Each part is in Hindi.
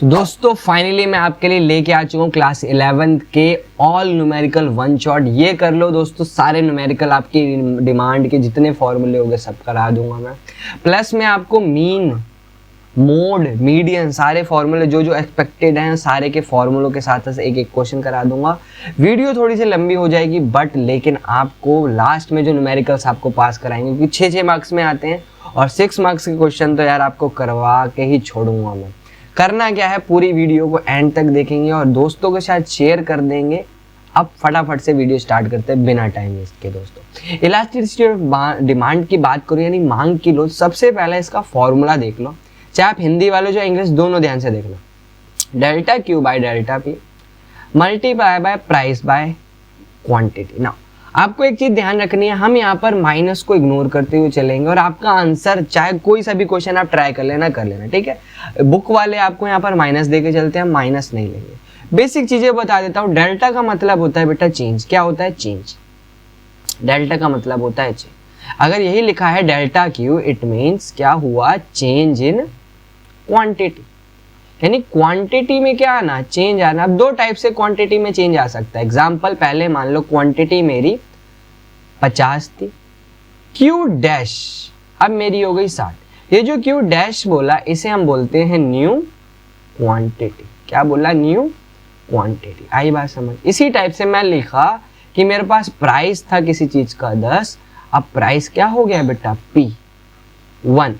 तो दोस्तों फाइनली मैं आपके लिए लेके आ चुका हूँ क्लास 11 के ऑल न्यूमेरिकल वन शॉट। ये कर लो दोस्तों, सारे न्यूमेरिकल आपकी डिमांड के जितने फॉर्मूले हो गए सब करा दूंगा मैं। प्लस मैं आपको मीन, मोड, मीडियन सारे फॉर्मूले जो जो एक्सपेक्टेड हैं सारे के फॉर्मूलों के साथ एक एक क्वेश्चन करा दूंगा। वीडियो थोड़ी सी लंबी हो जाएगी बट लेकिन आपको लास्ट में जो न्यूमेरिकल्स आपको पास कराएंगे, क्योंकि 6 मार्क्स में आते हैं और 6 मार्क्स के क्वेश्चन तो यार आपको करवा के ही छोड़ूंगा मैं। करना क्या है, पूरी वीडियो को एंड तक देखेंगे और दोस्तों के साथ शेयर कर देंगे। अब फटाफट से वीडियो स्टार्ट करते हैं बिना टाइम वेस्ट के। दोस्तों इलास्टिसिटी ऑफ डिमांड की बात करूँ यानी मांग की लोच, सबसे पहले इसका फॉर्मूला देख लो, चाहे आप हिंदी वाले जो इंग्लिश दोनों ध्यान से देखना। Delta Q by delta P multiply by price by quantity. ना आपको एक चीज ध्यान रखनी है, हम यहाँ पर माइनस को इग्नोर करते हुए चलेंगे और आपका आंसर चाहे कोई सा भी क्वेश्चन आप ट्राई कर लेना, ठीक है। बुक वाले आपको यहाँ पर माइनस देके चलते हैं, माइनस नहीं लेंगे। बेसिक चीजें बता देता हूँ। डेल्टा का मतलब होता है बेटा चेंज। क्या होता है? चेंज। डेल्टा का मतलब होता है चेंज। अगर यही लिखा है डेल्टा क्यू, इट मीन्स क्या हुआ? Change in quantity. यानी क्वांटिटी में क्या आना? चेंज आना। अब दो टाइप से क्वांटिटी में चेंज आ सकता है। एग्जांपल पहले मान लो क्वांटिटी मेरी 50 थी, क्यू डैश अब मेरी हो गई 60। ये जो क्यू डैश बोला इसे हम बोलते हैं न्यू क्वांटिटी। क्या बोला? New quantity. आई बात समझ? इसी टाइप से मैं लिखा कि मेरे पास प्राइस था किसी चीज का 10, अब प्राइस क्या हो गया बेटा? P1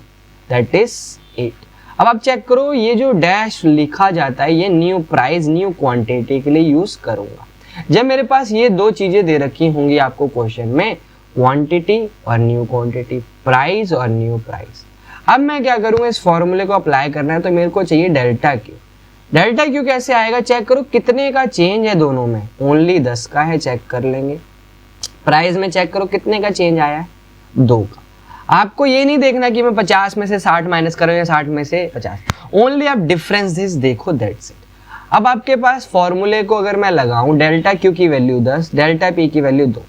that is 8। अब आप चेक करो, ये जो डैश लिखा जाता है ये न्यू प्राइस, न्यू क्वांटिटी के लिए यूज करूंगा। जब मेरे पास ये दो चीजें दे रखी होंगी आपको क्वेश्चन में, क्वांटिटी और न्यू क्वांटिटी, प्राइस और न्यू प्राइस। अब मैं क्या करूंगा, इस फॉर्मूले को अप्लाई करना है तो मेरे को चाहिए डेल्टा क्यू। डेल्टा क्यू कैसे आएगा? चेक करो कितने का चेंज है दोनों में। ओनली 10 का है, चेक कर लेंगे। प्राइस में चेक करो कितने का चेंज आया है? 2 का। आपको ये नहीं देखना कि मैं 50 में से 60 माइनस कर रहा हूं या 60 में से 50। ओनली आप डिफरेंस दिस देखो, दैट्स इट। अब आपके पास फॉर्मूले को अगर मैं लगाऊं, डेल्टा क्यू की वैल्यू 10, डेल्टा पी की वैल्यू 2।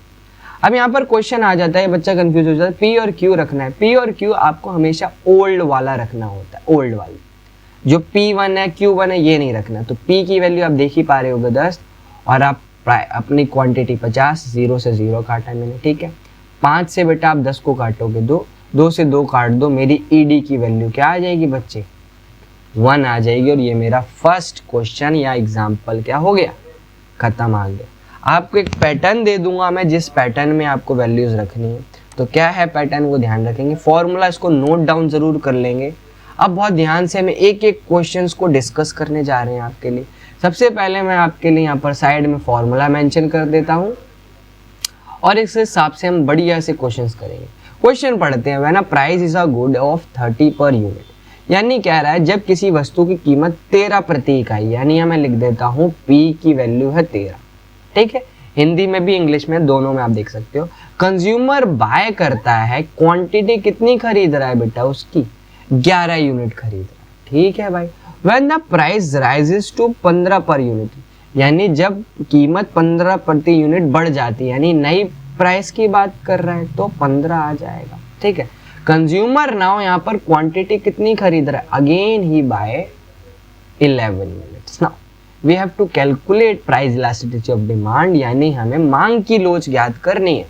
अब यहाँ पर क्वेश्चन आ जाता है, बच्चा कंफ्यूज हो जाता है, पी और क्यू रखना है। पी और क्यू आपको हमेशा ओल्ड वाला रखना होता है, ओल्ड वाली। जो P1 है Q1 है ये नहीं रखना। तो P की वैल्यू आप देख ही पा रहे होगे 10 और आप अपनी क्वांटिटी 50, 0 से 0 काटा मैंने, ठीक है। 5 से बेटा आप 10 को काटोगे 2, 2 से 2 काट दो, मेरी ED की वैल्यू क्या आ जाएगी बच्चे? 1 आ जाएगी। और ये मेरा फर्स्ट क्वेश्चन या एग्जाम्पल क्या हो गया? खत्म। आ गया। आपको एक पैटर्न दे दूंगा मैं, जिस पैटर्न में आपको वैल्यूज रखनी है। तो क्या है पैटर्न, वो ध्यान रखेंगे। फॉर्मूला इसको नोट डाउन जरूर कर लेंगे। अब बहुत ध्यान से हमें एक एक क्वेश्चन को डिस्कस करने जा रहे हैं आपके लिए। सबसे पहले मैं आपके लिए यहाँ पर साइड में फॉर्मूला मेंशन कर देता हूँ और इस हिसाब से हम बढ़िया से क्वेश्चंस करेंगे। क्वेश्चन पढ़ते हैं। When a price is a good of 30 per unit, यानी कह रहा है जब किसी वस्तु की कीमत 13 प्रति इकाई, यानी मैं लिख देता हूँ P की वैल्यू है 13, ठीक है। हिंदी में भी इंग्लिश में दोनों में आप देख सकते हो। कंज्यूमर बाय करता है, क्वांटिटी कितनी खरीद रहा है बेटा? उसकी 11 यूनिट खरीद रहा है, ठीक है भाई। When the price rises to 15 per unit, यानी जब कीमत 15 प्रति यूनिट बढ़ जाती है, यानी नई प्राइस की बात कर रहा है तो 15 आ जाएगा, ठीक है। कंज्यूमर नाउ यहाँ पर क्वांटिटी कितनी खरीद रहा है? Again he buy 11 units. Now we have to calculate price elasticity of demand, यानी हमें मांग की लोच ज्ञात करनी है।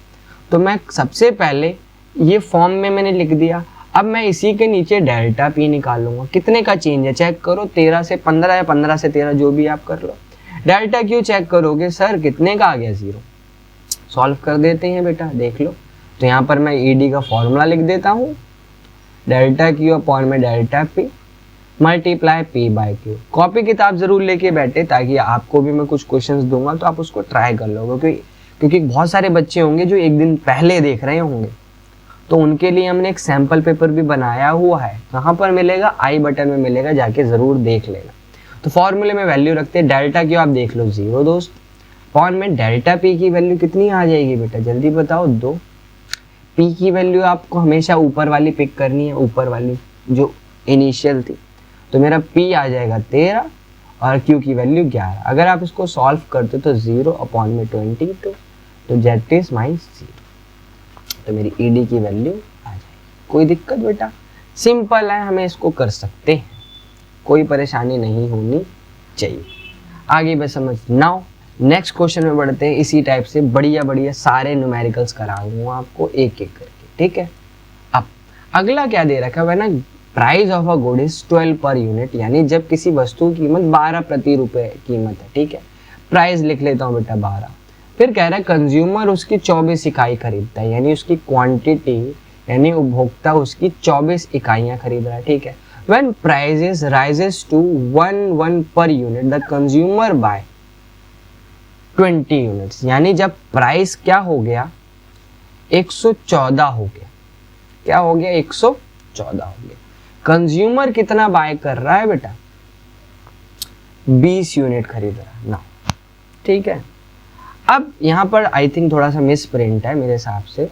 तो मैं सबसे पहले ये फॉर्म में मैंने लिख दिया। अब मैं इसी के नीचे डेल्टा पी निकालूंगा। कितने का चेंज है चेक करो, 13 से 15 या 15 से 13 जो भी आप कर लो। डेल्टा क्यू चेक करोगे, सर कितने का आ गया? 0। सॉल्व कर देते हैं बेटा, देख लो। तो यहाँ पर मैं ED का फॉर्मूला लिख देता हूँ, डेल्टा क्यू अपॉन में delta P multiply P by Q. Copy किताब जरूर लेके बैठे ताकि आपको भी मैं कुछ क्वेश्चंस दूंगा तो आप उसको ट्राई कर लो, क्योंकि बहुत सारे बच्चे होंगे जो एक दिन पहले देख रहे होंगे, तो उनके लिए हमने एक सैंपल पेपर भी बनाया हुआ है। कहाँ पर मिलेगा? आई बटन में मिलेगा, जाके जरूर देख लेना। तो फॉर्मूले में वैल्यू रखते हैं। डेल्टा क्यू आप देख लो 0 दोस्त, अपॉन में डेल्टा पी की वैल्यू कितनी आ जाएगी बेटा? जल्दी बताओ। 2। पी की वैल्यू आपको हमेशा ऊपर वाली पिक करनी है, ऊपर वाली जो इनिशियल थी। तो मेरा पी आ जाएगा 13 और क्यू की वैल्यू 11। अगर आप इसको सॉल्व करते तो 0 अपॉन में 22, तो दैट इज माई 0। तो मेरी ED की वैल्यू आ जाएगी। कोई दिक्कत बेटा? सिंपल है, हमें इसको कर सकते हैं। कोई परेशानी नहीं होनी चाहिए। आगे बस समझ। नाउ नेक्स्ट क्वेश्चन में बढ़ते हैं। इसी टाइप से बढ़िया बढ़िया सारे न्यूमेरिकल्स करा दूंगा आपको एक एक करके, ठीक है। अब अगला क्या दे रखा है ना, price of a good is 12 per unit, यानी जब किसी वस्तु की कीमत 12 प्रति रुपए कीमत है, ठीक है। प्राइस लिख लेता हूँ बेटा 12। फिर कह रहा है कंज्यूमर उसकी 24 इकाई खरीदता है, यानी उसकी क्वांटिटी यानी उपभोक्ता उसकी 24 इकाइयां खरीद रहा है, ठीक है। When prices rises to 1 per unit, the consumer buy 20 units, यानी जब प्राइस क्या हो गया 114 हो गया, क्या हो गया 114 हो गया। कंज्यूमर कितना बाय कर रहा है बेटा 20 यूनिट खरीद रहा है ना, ठीक है। अब यहाँ पर आई थिंक थोड़ा सा मिस प्रिंट है मेरे हिसाब से,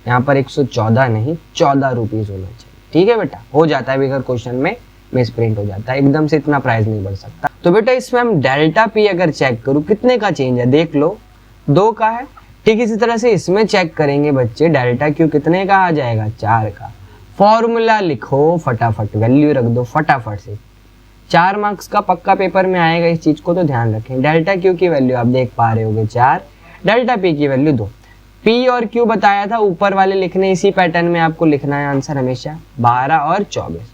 यहाँ पर 114 नहीं 14 रुपीज होना चाहिए, ठीक है बेटा। हो जाता है अगर क्वेश्चन में मिस प्रिंट हो जाता है, एकदम से इतना प्राइस नहीं बढ़ सकता। तो बेटा इसमें हम डेल्टा पी अगर चेक करूँ कितने का चेंज है, देख लो 2 का है, ठीक। इसी तरह से इसमें चेक करेंगे बच्चे डेल्टा क्यू कितने का आ जाएगा 4 का। फॉर्मूला लिखो फटाफट, वैल्यू रख दो फटाफट से, 4 मार्क्स का पक्का पेपर में आएगा, इस चीज को तो ध्यान रखें। डेल्टा क्यू की वैल्यू आप देख पा रहे होगे 4, डेल्टा पी की वैल्यू 2। पी और क्यू बताया था ऊपर वाले लिखने, इसी पैटर्न में आपको लिखना है आंसर हमेशा। 12 और 24,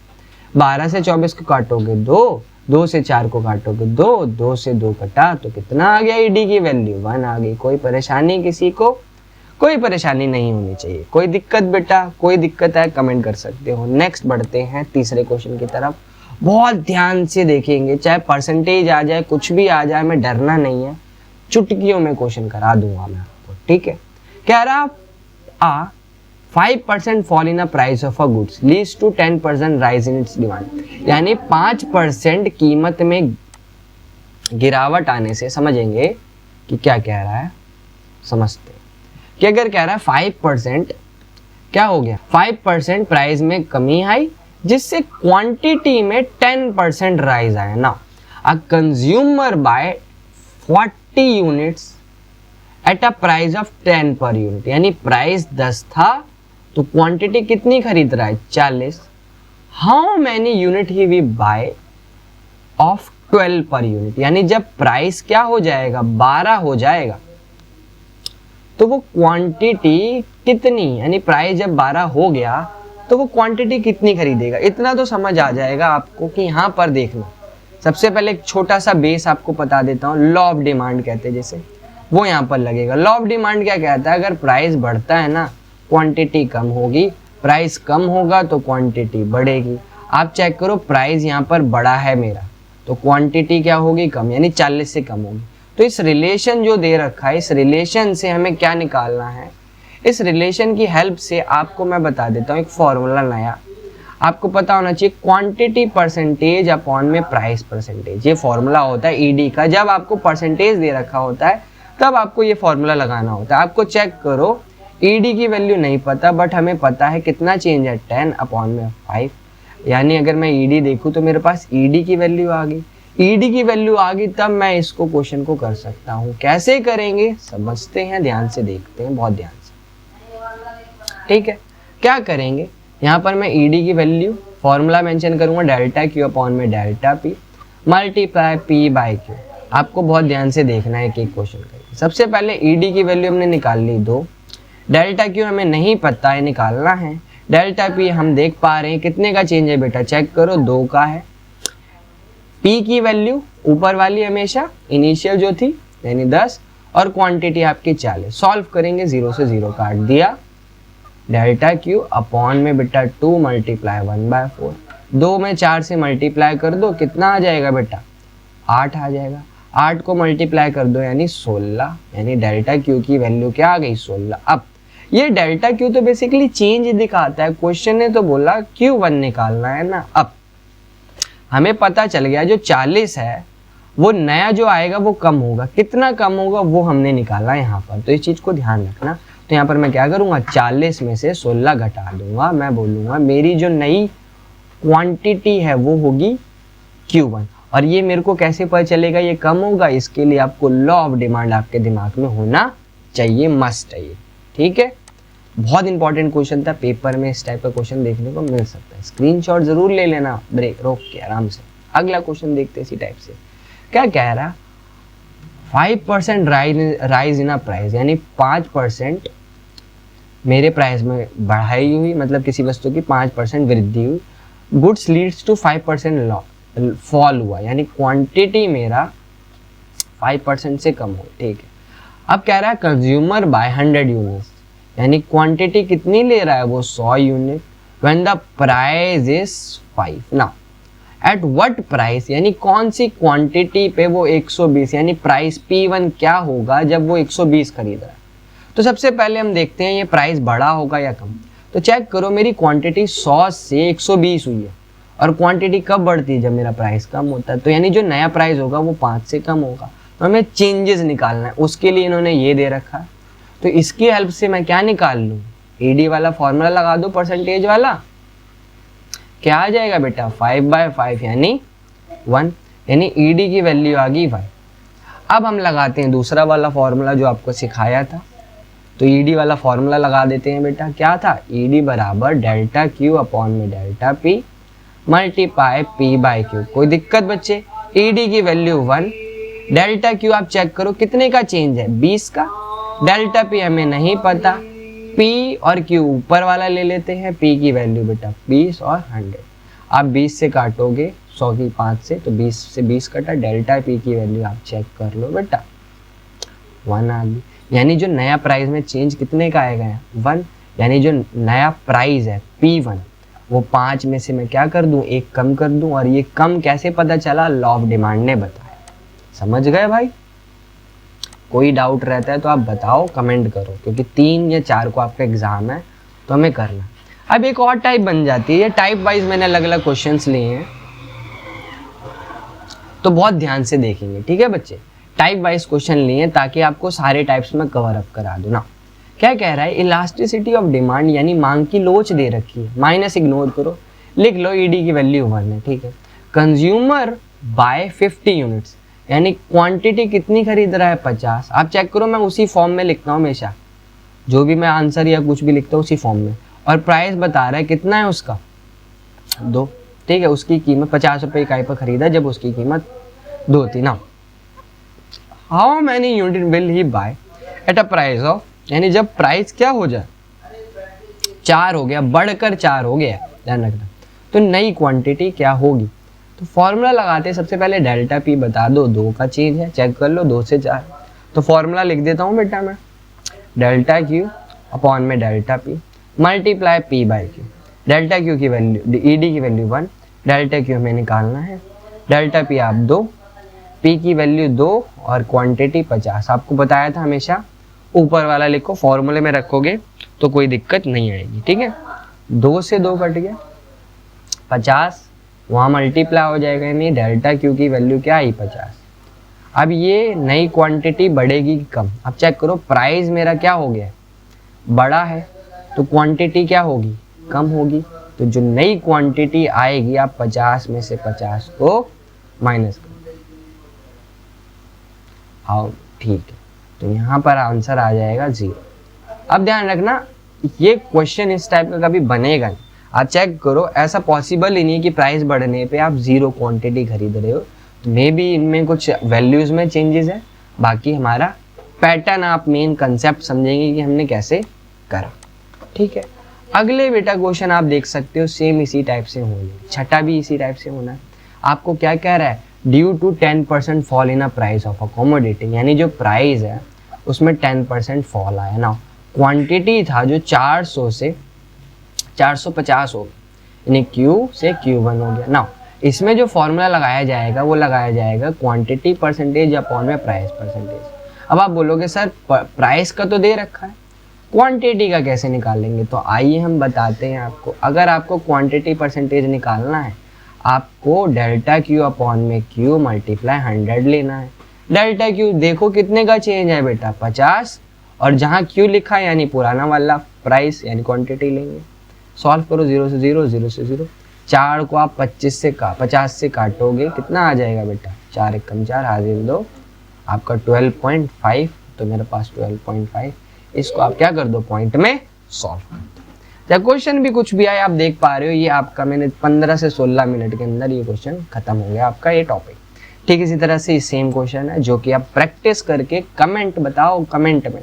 12 से 24 को काटोगे 2, 2 से 4 को काटोगे 2, 2 से 2 कटा तो कितना आ गया ईडी की वैल्यू 1 आ गई। कोई परेशानी किसी को, कोई परेशानी नहीं होनी चाहिए। कोई दिक्कत बेटा, कोई दिक्कत है कमेंट कर सकते हो। नेक्स्ट बढ़ते हैं तीसरे क्वेश्चन की तरफ, बहुत ध्यान से देखेंगे, चाहे परसेंटेज आ जाए कुछ भी आ जाए, मैं डरना नहीं है, चुटकियों में क्वेश्चन करा दूंगा मैं आपको, ठीक है। कह रहा आ 5% fall in a price of a goods leads to 10% rise in its demand, यानी 5% कीमत में गिरावट आने से समझेंगे कि क्या कह रहा है, समझते हैं कि अगर कह रहा है 5% क्या हो गया 5% प्राइस में कमी आई जिससे क्वांटिटी में 10% राइज आया ना। A consumer buy 40 units at a price of 10 per unit, यानी प्राइस 10 था तो क्वांटिटी कितनी खरीद रहा है 40। How many unit he we buy of 12 per unit, यानी जब प्राइस क्या हो जाएगा 12 हो जाएगा तो वो क्वांटिटी कितनी, यानी प्राइस जब 12 हो गया तो वो क्वांटिटी कितनी खरीदेगा। इतना तो समझ आ जाएगा आपको कि यहाँ पर देखना। सबसे पहले एक छोटा सा बेस आपको बता देता हूँ, लॉ ऑफ डिमांड कहते हैं जैसे, वो यहाँ पर लगेगा। लॉ ऑफ डिमांड क्या कहता है, अगर प्राइस बढ़ता है ना क्वांटिटी कम होगी, प्राइस कम होगा तो क्वांटिटी बढ़ेगी। आप चेक करो प्राइस यहाँ पर बड़ा है मेरा तो क्वांटिटी क्या होगी कम, यानी 40 से कम होगी। तो इस रिलेशन जो दे रखा है, इस रिलेशन से हमें क्या निकालना है, इस रिलेशन की हेल्प से आपको मैं बता देता हूँ एक फॉर्मूला नया, आपको पता होना चाहिए क्वांटिटी परसेंटेज अपॉन में प्राइस परसेंटेज। ये फॉर्मूला होता है ईडी का, जब आपको परसेंटेज दे रखा होता है तब आपको ये फॉर्मूला लगाना होता है। आपको चेक करो ईडी की वैल्यू नहीं पता बट हमें पता है कितना चेंज है 10 अपॉन में 5, यानी अगर मैं ईडी देखूँ तो मेरे पास ईडी की वैल्यू आ गई, ईडी की वैल्यू आ गई तब मैं इसको क्वेश्चन को कर सकता हूँ। कैसे करेंगे समझते हैं, ध्यान से देखते हैं, बहुत ध्यान से, ठीक है। क्या करेंगे यहाँ पर मैं ईडी की वैल्यू फॉर्मूला मेंशन करूंगा डेल्टा क्यू अपॉन में delta P multiply P by Q. आपको बहुत ध्यान से देखना है कि क्वेश्चन करेंगे। सबसे पहले ईडी की वैल्यू हमने निकाल ली 2, डेल्टा क्यू हमें नहीं पता है निकालना है, डेल्टा पी हम देख पा रहे हैं कितने का चेंज है बेटा, चेक करो 2 का है। पी की वैल्यू ऊपर वाली हमेशा इनिशियल जो थी यानी 10 और क्वांटिटी आपकी 40, सॉल्व करेंगे 0 से 0 काट दिया, डेल्टा क्यू अपॉन में बेटा 2 मल्टीप्लाई 1/4, 2 में 4 से मल्टीप्लाई कर दो कितना आ जाएगा बेटा 8 आ जाएगा, 8 को मल्टीप्लाई कर दो यानी 16, यानी डेल्टा क्यू की वैल्यू क्या आ गई 16। अब ये डेल्टा क्यू तो बेसिकली चेंज दिखाता है, क्वेश्चन ने तो बोला Q1 निकालना है ना। अब हमें पता चल गया जो 40 है वो नया जो आएगा वो कम होगा, कितना कम होगा वो हमने निकाला यहाँ पर, तो इस चीज को ध्यान रखना। तो यहाँ पर मैं क्या करूँगा 40 में से 16 घटा दूंगा, मैं बोलूँगा मेरी जो नई क्वांटिटी है वो होगी Q1। और ये मेरे को कैसे पता चलेगा ये कम होगा, इसके लिए आपको लॉ ऑफ डिमांड आपके दिमाग में होना चाहिए, मस्ट चाहिए, ठीक है। बहुत इंपॉर्टेंट क्वेश्चन था, पेपर में इस टाइप का क्वेश्चन देखने को मिल सकता है। स्क्रीनशॉट जरूर ले लेना, ब्रेक रोक के आराम से। अगला क्वेश्चन देखते हैं इसी टाइप से। क्या कह रहा, 5% राइज इन अ प्राइस, यानी 5% मेरे प्राइस में बढ़ाई हुई, मतलब किसी वस्तु की 5% वृद्धि हुई। गुड्स लीड्स टू 5% फॉल हुआ, यानी क्वांटिटी मेरा 5% से कम हो। ठीक है, अब कह रहा है कंज्यूमर बाय 100 यूनिट्स, यानी क्वांटिटी कितनी ले रहा है वो 100 unit, when the price is 5। Now at what price, यानी कौन सी क्वांटिटी पे वो 120, यानी प्राइस P1 क्या होगा जब वो 120 खरीद रहा है। तो सबसे पहले हम देखते हैं ये प्राइस बड़ा होगा या कम। तो चेक करो, मेरी क्वांटिटी 100 से 120 हुई है, और क्वांटिटी कब बढ़ती है, जब मेरा प्राइस कम होता है। तो यानी जो नया प्राइस होगा वो 5 से कम होगा। तो हमें चेंजेस निकालना है, उसके लिए इन्होंने ये दे रखा है। तो इसकी हेल्प से मैं क्या निकाल लूँ, ईडी वाला फॉर्मूला लगा दो, परसेंटेज वाला। क्या आ जाएगा बेटा, 5/5 यानी 1, यानी ईडी की वैल्यू आ गई 1। अब हम लगाते हैं दूसरा वाला फॉर्मूला जो आपको सिखाया था। तो ईडी वाला फॉर्मूला लगा देते हैं बेटा। क्या था, ईडी बराबर डेल्टा क्यू अपॉन में डेल्टा पी मल्टीप्लाई P/Q। कोई दिक्कत बच्चे, ईडी की वैल्यू 1, डेल्टा क्यू आप चेक करो कितने का चेंज है, 20 का। डेल्टा पी हमें नहीं पता, पी और क्यू ऊपर वाला ले लेते हैं। पी की वैल्यू बेटा 20 और 100। आप 20 से काटोगे 100 की 5 से, तो 20 से 20 कटा, डेल्टा पी की वैल्यू आप चेक कर लो बेटा 1 आ गई। यानी जो नया प्राइस में चेंज कितने का आएगा, 1। यानी जो नया प्राइस है P1 वो 5 में से मैं क्या कर दूं, 1 कम कर दूं। और ये कम कैसे पता चला, लॉ ऑफ डिमांड ने बताया। समझ गए भाई? कोई डाउट रहता है तो आप बताओ, कमेंट करो, क्योंकि 3 या 4 को आपका एग्जाम है तो हमें करना। अब एक और टाइप बन जाती है, ये टाइप वाइज मैंने अलग अलग क्वेश्चंस लिए हैं, तो बहुत ध्यान से देखेंगे। ठीक है बच्चे, टाइप वाइज क्वेश्चन लिए ताकि आपको सारे टाइप्स में कवर अप करा दूं ना। क्या कह रहा है, इलास्टिसिटी ऑफ डिमांड, यानी मांग की लोच दे रखी है, माइनस इग्नोर करो, लिख लो ईडी की वैल्यू 1 है। ठीक है, कंज्यूमर बाय 50 यूनिट्स, यानी क्वांटिटी कितनी खरीद रहा है, 50। आप चेक करो, मैं उसी फॉर्म में लिखता हूँ हमेशा, जो भी मैं आंसर या कुछ भी लिखता हूँ उसी फॉर्म में। और प्राइस बता रहा है कितना है उसका, 2। ठीक है, उसकी कीमत 50 रुपये इकाई पर खरीदा जब उसकी कीमत 2 थी ना। How many unit will he by eight a price of, यानी जब प्राइस क्या हो जाए, 4 हो गया, बढ़कर 4 हो गया, ध्यान रखना, तो नई क्वांटिटी क्या होगी। तो फॉर्मूला लगाते हैं, सबसे पहले डेल्टा पी बता दो, 2 का चेंज है, चेक कर लो, 2 से 4। तो फॉर्मूला लिख देता हूँ बेटा मैं, डेल्टा क्यू अपॉन में delta P multiply P/Q। Delta Q की वैल्यू, ईडी की वैल्यू 1, डेल्टा क्यू हमें निकालना है, डेल्टा पी आप 2, पी की वैल्यू 2 और क्वांटिटी 50। आपको बताया था हमेशा ऊपर वाला लिखो, फॉर्मूले में रखोगे तो कोई दिक्कत नहीं आएगी। ठीक है, 2 से 2 कट गया, 50 वहाँ मल्टीप्लाई हो जाएगा, यानी डेल्टा क्यू की वैल्यू क्या आई, 50। अब ये नई क्वांटिटी बढ़ेगी कि कम। अब चेक करो, प्राइस मेरा क्या हो गया, बड़ा है, तो क्वांटिटी क्या होगी, कम होगी। तो जो नई क्वांटिटी आएगी, आप 50 में से 50 को माइनस करो। हाँ ठीक है, तो यहाँ पर आंसर आ जाएगा 0। अब ध्यान रखना, ये क्वेश्चन इस टाइप का कभी बनेगा नहीं। आप चेक करो, ऐसा पॉसिबल ही नहीं कि प्राइस बढ़ने पे आप 0 क्वांटिटी खरीद रहे हो। तो मे बी इनमें कुछ वैल्यूज में चेंजेस है, बाकी हमारा पैटर्न आप मेन कंसेप्ट समझेंगे कि हमने कैसे करा। ठीक है, अगले बेटा क्वेश्चन आप देख सकते हो, सेम इसी टाइप से होने, छठा भी इसी टाइप से होना है। आपको क्या कह रहा है, due to 10% fall in a price of accommodating, यानी जो प्राइस है उसमें 10% फॉल आया ना। क्वांटिटी था जो 400 से 450 हो गया, यानी Q से Q1 हो गया ना। इसमें जो फॉर्मूला लगाया जाएगा वो लगाया जाएगा क्वांटिटी परसेंटेज अपॉन में प्राइस परसेंटेज। अब आप बोलोगे सर प्राइस का तो दे रखा है, क्वांटिटी का कैसे निकालेंगे। तो आइए हम बताते हैं आपको। अगर आपको क्वांटिटी परसेंटेज निकालना है, आपको डेल्टा क्यू अपॉन में Q मल्टीप्लाई 100 लेना है। डेल्टा क्यू देखो कितने का चेंज है बेटा, 50, और जहाँ Q लिखा है यानी पुराना वाला प्राइस यानी क्वांटिटी लेंगे। सॉल्व करो, 0 से 0, 0 से 0। 4 को आप 50 से काटोगे, कितना आ जाएगा बेटा, 4 एकम 4 हाजिर 2, आपका 12.5। तो मेरे पास 12.5, इसको आप क्या कर दो, पॉइंट में सॉल्व कर दो। चाहे क्वेश्चन भी कुछ भी आए, आप देख पा रहे हो ये आपका मैंने 15 से 16 मिनट के अंदर ये क्वेश्चन खत्म हो गया आपका ये टॉपिक। ठीक इसी तरह से सेम क्वेश्चन है जो कि आप प्रैक्टिस करके कमेंट बताओ, कमेंट में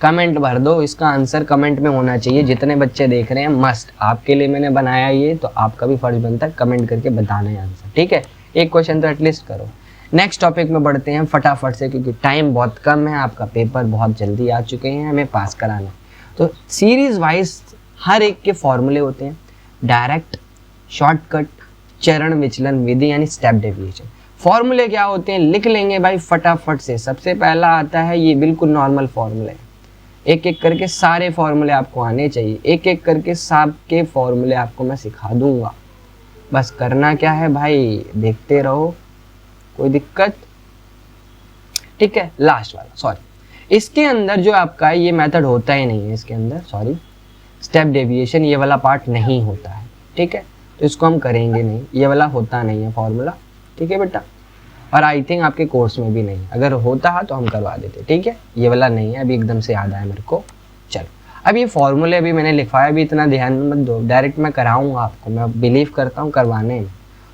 कमेंट भर दो, इसका आंसर कमेंट में होना चाहिए। जितने बच्चे देख रहे हैं मस्ट, आपके लिए मैंने बनाया ये, तो आपका भी फर्ज बनता है कमेंट करके बताना है आंसर। ठीक है, एक क्वेश्चन तो एटलीस्ट करो। नेक्स्ट टॉपिक में बढ़ते हैं फटाफट से, क्योंकि टाइम बहुत कम है, आपका पेपर बहुत जल्दी आ चुके हैं, हमें पास कराना है। तो सीरीज वाइज हर एक के फॉर्मूले होते हैं, डायरेक्ट, शॉर्टकट, चरण विचलन विधि यानी स्टेप डेविएशन। फॉर्मूले क्या होते हैं लिख लेंगे भाई फटाफट से। सबसे पहला आता है ये बिल्कुल नॉर्मल फॉर्मूले, एक एक करके सारे फॉर्मूले आपको आने चाहिए, एक एक करके सबके फॉर्मूले आपको मैं सिखा दूंगा। बस करना क्या है भाई, देखते रहो, कोई दिक्कत। ठीक है, लास्ट वाला, सॉरी इसके अंदर जो आपका ये मेथड होता ही नहीं है, इसके अंदर सॉरी स्टेप डेविएशन ये वाला पार्ट नहीं होता है। ठीक है, तो इसको हम करेंगे नहीं, ये वाला होता नहीं है फॉर्मूला। ठीक है बेटा, और आई थिंक आपके कोर्स में भी नहीं, अगर होता है तो हम करवा देते। ठीक है, ये वाला नहीं है, अभी एकदम से याद आया मेरे को। चलो, अब ये फॉर्मूले अभी मैंने लिखवाया, अभी इतना ध्यान मत दो, डायरेक्ट मैं कराऊंगा आपको, मैं बिलीव करता हूँ करवाने में।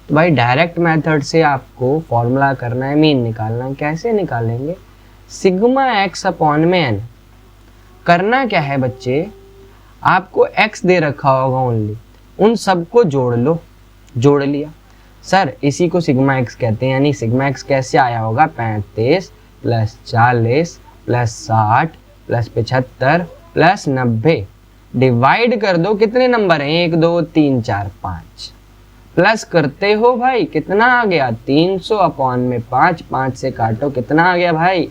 तो भाई डायरेक्ट मेथड से आपको फॉर्मूला करना है, मीन निकालना है। कैसे निकालेंगे, सिग्मा एक्स अपॉन में एन। करना क्या है बच्चे, आपको एक्स दे रखा होगा ओनली, उन सबको जोड़ लो, जोड़ लिया सर, इसी को सिग्मा एक्स कहते हैं। यानी सिग्मा एक्स कैसे आया होगा, 35 plus 40 plus 60 plus 75 plus 90, divide कर दो, कितने नंबर हैं 1 2 3 4 5, प्लस करते हो भाई, कितना आ गया 300 अपॉन में 5, 5 से काटो, कितना आ गया भाई,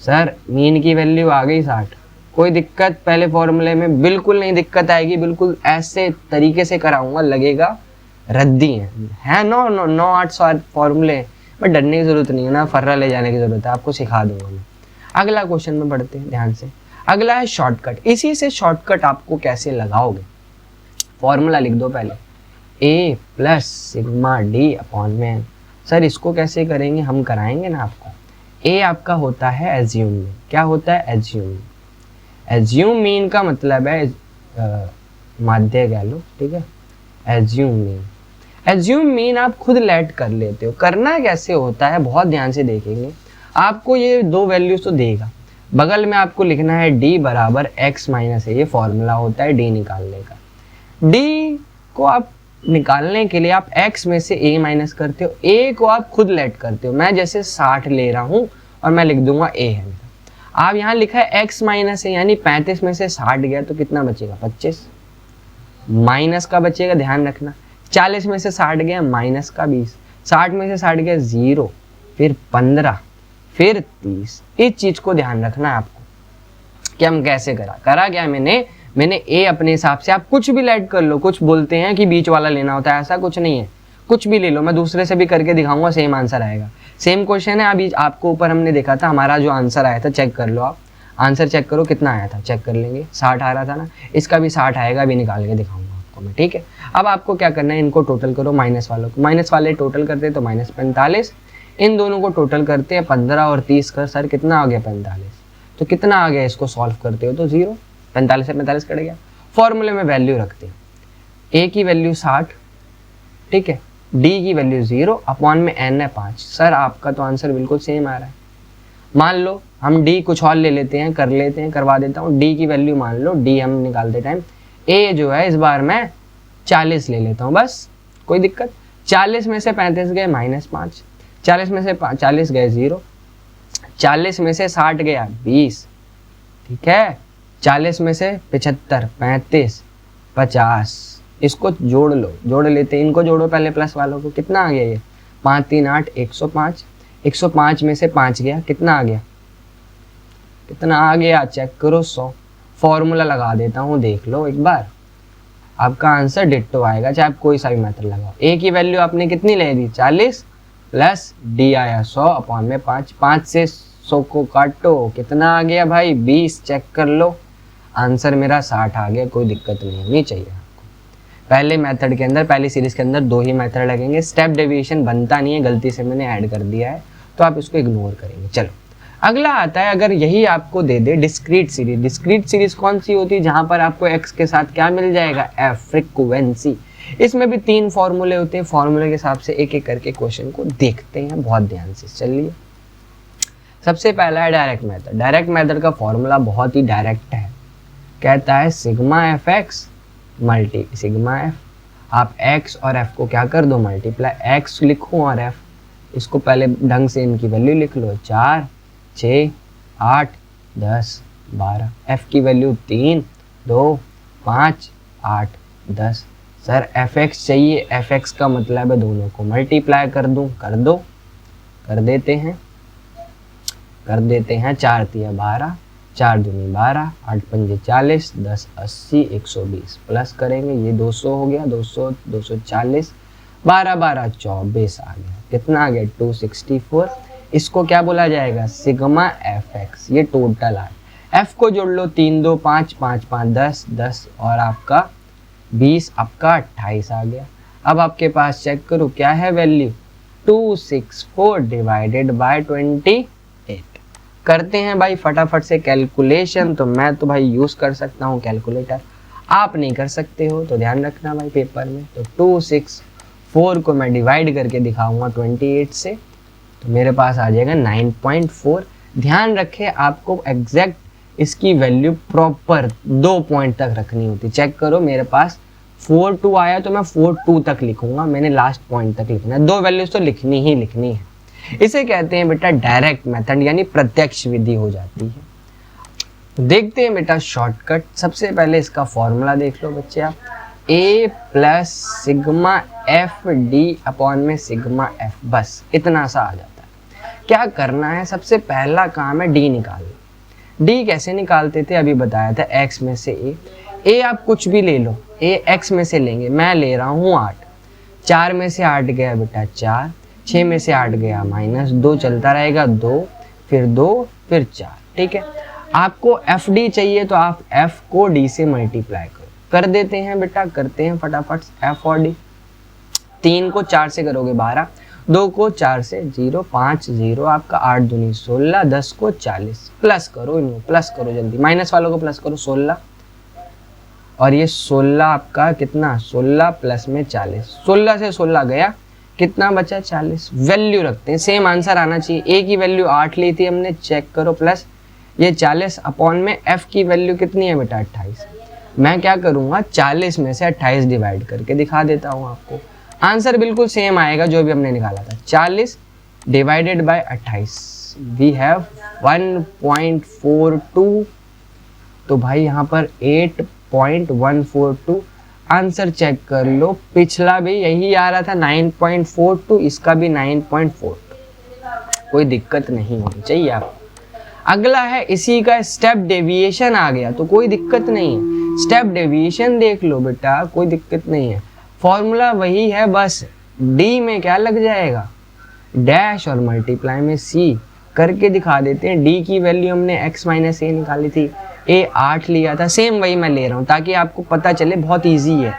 सर मीन की वैल्यू आ गई 60। कोई दिक्कत पहले फॉर्मूले में बिल्कुल नहीं दिक्कत आएगी, बिल्कुल ऐसे तरीके से कराऊंगा, लगेगा रद्दी है। नो 800 फॉर्मूले, बट डरने की जरूरत नहीं है ना, फर्रा ले जाने की जरूरत है, आपको सिखा दूंगा मैं। अगला क्वेश्चन में बढ़ते हैं ध्यान से। अगला है शॉर्टकट। इसी से शॉर्टकट आपको कैसे लगाओगे, फॉर्मूला लिख दो पहले, ए प्लस सिग्मा डी अपॉन में एन। सर इसको कैसे करेंगे, हम कराएंगे ना आपको। ए आपका होता है एज्यूम मीन। क्या होता है, एज्यूम। एज्यूम मीन का मतलब है माध्य कह लो। ठीक है, एज्यूम मीन, एज्यूम मीन आप खुद लेट कर लेते हो। करना कैसे होता है, बहुत ध्यान से देखेंगे, आपको ये दो वैल्यूज तो देगा, बगल में आपको लिखना है d बराबर x माइनस ए, ये फॉर्मूला होता है d निकालने का। d को आप निकालने के लिए आप x में से a माइनस करते हो, a को आप खुद लेट करते हो। मैं जैसे 60 ले रहा हूँ और मैं लिख दूंगा a है मेरा, आप यहाँ लिखा है x माइनस ए, यानी 35 में से 60 गया तो कितना बचेगा 25, माइनस का बचेगा, ध्यान रखना। 40 में से 60 गया माइनस का 20, 60 में से 60 गया 0, फिर 15, फिर 30। इस चीज को ध्यान रखना है आपको कि हम कैसे करा क्या मैंने ए अपने हिसाब से, आप कुछ भी लेट कर लो, कुछ बोलते हैं कि बीच वाला लेना होता है, ऐसा कुछ नहीं है, कुछ भी ले लो, मैं दूसरे से भी करके दिखाऊंगा, सेम आंसर आएगा। सेम क्वेश्चन है, अभी आपको ऊपर हमने देखा था, हमारा जो आंसर आया था, चेक कर लो आप, आंसर चेक करो कितना आया था, चेक कर लेंगे, 60 आ रहा था ना, इसका भी 60 आएगा, अभी निकाल के दिखाऊंगा आपको मैं। ठीक है, अब आपको क्या करना है, इनको टोटल करो, माइनस वालों को, माइनस वाले टोटल करते तो माइनस 45, इन दोनों को टोटल करते हैं 15 और 30 कर, सर कितना आ गया 45, तो कितना आ गया, इसको सॉल्व करते हो तो 0, 45 से 45 कट गया। फॉर्मूले में वैल्यू रखते हैं, ए की वैल्यू 60, ठीक है, डी की वैल्यू 0 अपॉन में एन है 5। सर आपका तो आंसर बिल्कुल सेम आ रहा है। मान लो हम डी कुछ और ले लेते हैं, कर लेते हैं, करवा देता हूँ। डी की वैल्यू मान लो, डी हम निकालते टाइम, ए जो है इस बार मैं 40 ले लेता हूँ, बस कोई दिक्कत। 40 में से 35 गए -5, 40 में से 40 गए 0, 40 में से 60 गया 20, ठीक है, 40 में से 75, 35, 50, इसको जोड़ लो, जोड़ लेते हैं, इनको जोड़ो पहले प्लस वालों को, कितना आ गया ये 5 3 8 105, 105 में से 5 गया, कितना आ गया, कितना आ गया, चेक करो 100। फॉर्मूला लगा देता हूँ, देख लो एक बार, आपका आंसर डिट्टो आएगा, चाहे आप कोई सा भी मेथड लगाओ। ए की वैल्यू आपने कितनी ले दी 40 प्लस डी आया 100 अपॉन में 5, 5 से 100 को काटो, कितना आ गया भाई 20, चेक कर लो, आंसर मेरा 60 आ गया। कोई दिक्कत नहीं होनी चाहिए आपको। पहले मेथड के अंदर, पहली सीरीज के अंदर 2 ही मेथड लगेंगे, स्टेप डेविएशन बनता नहीं है, गलती से मैंने ऐड कर दिया है, तो आप इसको इग्नोर करेंगे। चलो अगला आता है, अगर यही आपको दे दे डिस्क्रीट सीरीज। डिस्क्रीट सीरीज कौन सी होती है? जहां पर आपको एक्स के साथ क्या मिल जाएगा? F, frequency. इसमें भी 3 फॉर्मूले होते हैं, फॉर्मूले के हिसाब से एक एक करके क्वेश्चन को देखते हैं बहुत ध्यान से। चलिए, सबसे पहला है डायरेक्ट मेथड। डायरेक्ट मेथड का फॉर्मूला बहुत ही डायरेक्ट है, कहता है sigma F x multi sigma F. आप एक्स और एफ को क्या कर दो? मल्टीप्लाई। एक्स लिखूं और एफ, इसको पहले ढंग से इनकी वैल्यू लिख लो। 4, 6, 8, 10, 12। एफ की वैल्यू 3, 2, 5, 8, 10। सर एफ एक्स चाहिए, एफ एक्स का मतलब है दोनों को मल्टीप्लाई कर दूं, कर दो, कर देते हैं 4 तिया 12, 4 दूनी 12, 8 पंजे 40, 10 80, 120 प्लस करेंगे, ये 200 हो गया, 200 240, 12 12 24 आ गया। कितना आ गया? 264। इसको क्या बोला जाएगा? Sigma F x. ये टोटल है। एफ को जोड़ लो, 3 2 5 5 5 10 10 और आपका 20, आपका 28 आ गया। अब आपके पास चेक करो क्या है वैल्यू? 264 divided by 28। करते हैं भाई फटाफट से कैलकुलेशन। तो मैं तो भाई यूज कर सकता हूँ कैलकुलेटर, आप नहीं कर सकते हो तो ध्यान रखना भाई पेपर में। तो 264 को मैं डिवाइड करके दिखाऊंगा 28 से, तो मेरे पास आ जाएगा 9.4। ध्यान रखें आपको एग्जैक्ट इसकी वैल्यू प्रॉपर 2 पॉइंट तक रखनी होती। चेक करो, मेरे पास 42 आया तो मैं 42 तक लिखूंगा, मैंने लास्ट पॉइंट तक लिखना है। 2 वैल्यूज तो लिखनी ही लिखनी है। इसे कहते हैं बेटा डायरेक्ट मेथड, यानी प्रत्यक्ष विधि हो जाती है। तो देखते हैं बेटा शॉर्टकट। सबसे पहले इसका फॉर्मूला देख लो बच्चे आप, a plus sigma F D upon में सिग्मा एफ, बस इतना सा आ जाता है। क्या करना है? सबसे पहला काम है डी निकालना। डी कैसे निकालते थे अभी बताया था, x में से a आप कुछ भी ले लो, a x में से लेंगे, मैं ले रहा हूँ 8। 4 में से 8 गया बेटा 4, 6 में से 8 गया -2, चलता रहेगा 2, फिर 2, फिर 4। ठीक है, आपको एफ डी चाहिए तो आप एफ को डी से मल्टीप्लाई करो। कर देते हैं बेटा, करते हैं फटाफट एफ और डी। 3 को 4 से करोगे 12, 2 को 4 से 0, 5 0, आपका 8 दूनी 16, 10 को 40। प्लस करो, इनको प्लस करो जल्दी, माइनस वालों को प्लस करो 16, और ये 16 आपका कितना? 16 प्लस में 40, 16 से 16 गया, कितना बचा? 40। वैल्यू रखते हैं, सेम आंसर आना चाहिए। ए की वैल्यू 8 ली थी हमने, चेक करो, प्लस ये 40 अपॉन में एफ की वैल्यू कितनी है बेटा? 28। मैं क्या करूँगा? 40 में से 28 डिवाइड करके दिखा देता हूँ आपको, आंसर बिल्कुल सेम आएगा जो भी हमने निकाला था। 40 डिवाइडेड बाय 28, वी हैव 1.42। तो भाई यहाँ पर 8.142 आंसर चेक कर लो। पिछला भी यही आ रहा था 9.42, इसका भी 9.42, कोई दिक्कत नहीं होनी चाहिए आपको। अगला है इसी का स्टेप डेविएशन आ गया तो कोई दिक्कत नहीं है, स्टेप डेविएशन देख लो बेटा, कोई दिक्कत नहीं है। फॉर्मूला वही है, बस डी में क्या लग जाएगा? डैश, और मल्टीप्लाई में सी करके दिखा देते हैं। डी की वैल्यू हमने x माइनस ए निकाली थी, ए 8 लिया था, सेम वही मैं ले रहा हूँ ताकि आपको पता चले, बहुत इजी है।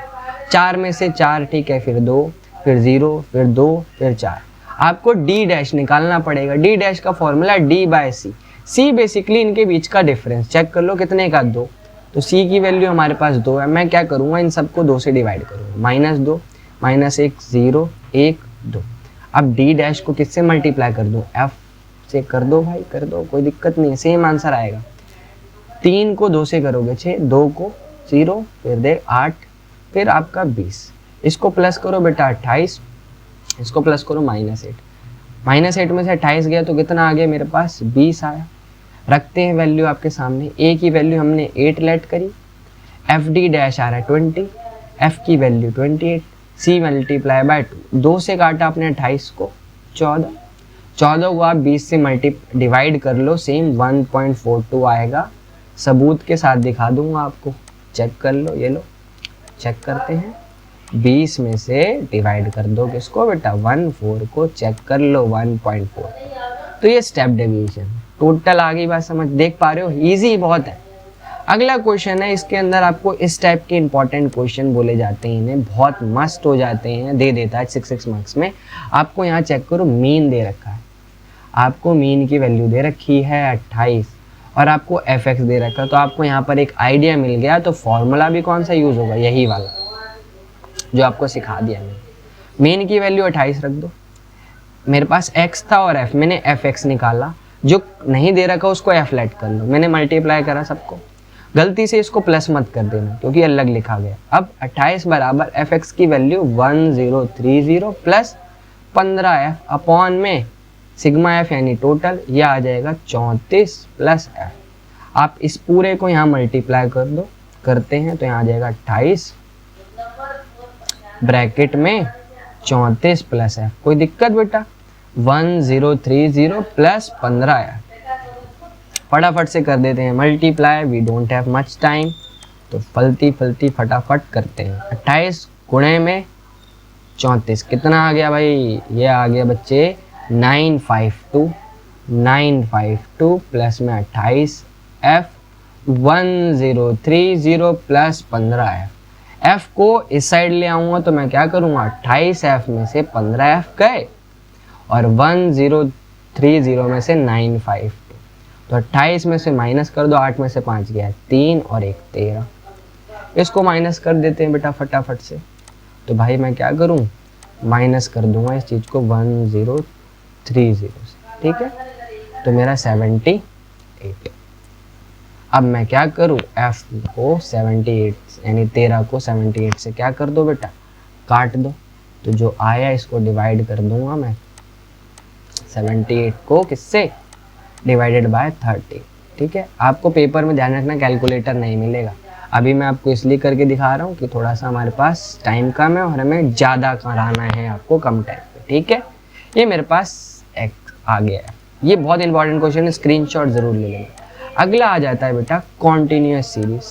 4 में से 4, ठीक है, फिर 2, फिर 0, फिर 2, फिर 4। आपको डी डैश निकालना पड़ेगा। डी डैश का फॉर्मूला डी बाय सी। सी बेसिकली इनके बीच का डिफरेंस, चेक कर लो कितने का? 2। तो सी की वैल्यू हमारे पास 2 है। मैं क्या करूँगा? इन सबको 2 से डिवाइड करूँगा, -2, -1 0 1 2। अब डी डैश को किससे मल्टीप्लाई कर दूँ? एफ से कर दो भाई, कर दो, कोई दिक्कत नहीं है, सेम आंसर आएगा। 3 को 2 से करोगे 6, 2 को 0, फिर दे 8, फिर आपका 20। इसको प्लस करो बेटा 28, इसको प्लस करो -8। -8 में से 28 गया तो कितना आ गया मेरे पास? 20 आया। रखते हैं वैल्यू आपके सामने। ए की वैल्यू हमने 8 लेट करी, एफ डी डैश आ रहा है 20, एफ की वैल्यू 28, सी मल्टीप्लाई बाय 2 से काटा आपने 28 को 14, 14 को आप 20 से डिवाइड कर लो, सेम 1.42 आएगा। सबूत के साथ दिखा दूंगा आपको, चेक कर लो, ये लो चेक करते हैं। 20 में से डिवाइड कर दो किसको बेटा? 14 को, चेक कर लो 1.4। तो ये स्टेप डेविएशन टोटल आ गई बात समझ, देख पा रहे हो, इजी बहुत है। अगला क्वेश्चन है, इसके अंदर आपको इस टाइप के इंपॉर्टेंट क्वेश्चन बोले जाते हैं, इन्हें बहुत मस्त हो जाते हैं, दे देता है 6 मार्क्स में। आपको यहाँ चेक करो, मीन दे रखा है, आपको मीन की वैल्यू दे रखी है 28 और आपको एफ एक्स दे रखा है, तो आपको यहाँ पर एक आइडिया मिल गया। तो फॉर्मूला भी कौन सा यूज़ होगा, यही वाला जो आपको सिखा दिया मैंने। मीन की वैल्यू 28 रख दो, मेरे पास x था और f, मैंने एफ एक्स निकाला, जो नहीं दे रखा उसको f लेट कर लो, मैंने मल्टीप्लाई करा सबको। गलती से इसको प्लस मत कर देना क्योंकि अलग लिखा गया। अब 28 बराबर एफ एक्स की वैल्यू 1030 प्लस 15f अपॉन में सिग्मा एफ यानी टोटल, यह आ जाएगा 34 प्लस एफ। आप इस पूरे को यहाँ मल्टीप्लाई कर दो, करते हैं तो यहाँ आ जाएगा 28 ब्रैकेट में 34 प्लस एफ। कोई दिक्कत बेटा, 1030 प्लस 15f। फटाफट से कर देते हैं multiply, we don't have much time, तो फलती फलती फटाफट करते हैं। 28 गुणे में 34 कितना आ गया भाई, ये आ गया बच्चे 952 प्लस में 28 f 1030 प्लस 15f। f को इस साइड ले आऊँगा तो मैं क्या करूँगा, 28f में से 15f गए और 1030 में से 952, तो 28 में से माइनस कर दो, 8 में से 5 गया 3 और 1 13। इसको माइनस कर देते हैं बेटा फटाफट से। तो भाई मैं क्या करूँ, माइनस कर दूंगा इस चीज़ को 1030 से, ठीक है, तो मेरा 78। अब मैं क्या करूँ, f को 78 यानी 13 को 78 से क्या कर दो बेटा, काट दो, तो जो आया इसको डिवाइड कर दूंगा मैं 78 को किससे, डिवाइडेड बाय 30, ठीक है। आपको पेपर में ध्यान रखना कैलकुलेटर नहीं मिलेगा, अभी मैं आपको इसलिए करके दिखा रहा हूँ कि थोड़ा सा हमारे पास टाइम कम है और हमें ज़्यादा कराना है आपको कम टाइम पे, ठीक है। ये मेरे पास एक आ गया है, ये बहुत इंपॉर्टेंट क्वेश्चन है, स्क्रीनशॉट ज़रूर ले लेंगे। अगला आ जाता है बेटा कॉन्टिन्यूस सीरीज।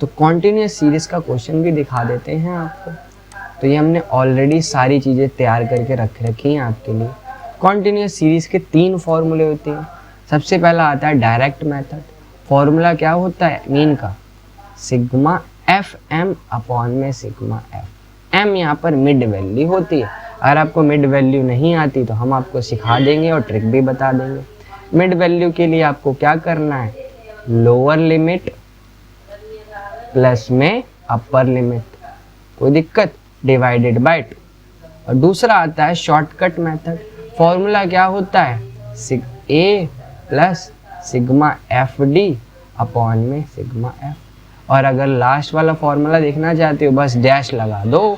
तो कॉन्टिन्यूस सीरीज का क्वेश्चन भी दिखा देते हैं आपको। तो ये हमने ऑलरेडी सारी चीज़ें तैयार करके रख रखी हैं आपके लिए। कॉन्टिन्यूस सीरीज के 3 फॉर्मूले होते हैं। सबसे पहला आता है डायरेक्ट मेथड। फॉर्मूला क्या होता है मीन का, सिग्मा एफ एम अपॉन में सिग्मा एफ। एम यहाँ पर मिड वैल्यू होती है, अगर आपको मिड वैल्यू नहीं आती तो हम आपको सिखा देंगे और ट्रिक भी बता देंगे। मिड वैल्यू के लिए आपको क्या करना है, लोअर लिमिट प्लस में अपर लिमिट, कोई दिक्कत, डिवाइडेड बाय 2। और दूसरा आता है शॉर्टकट मेथड। फॉर्मूला क्या होता है, A plus sigma F D upon में सिग्मा एफ। और अगर लास्ट वाला फॉर्मूला देखना चाहते हो बस डैश लगा दो,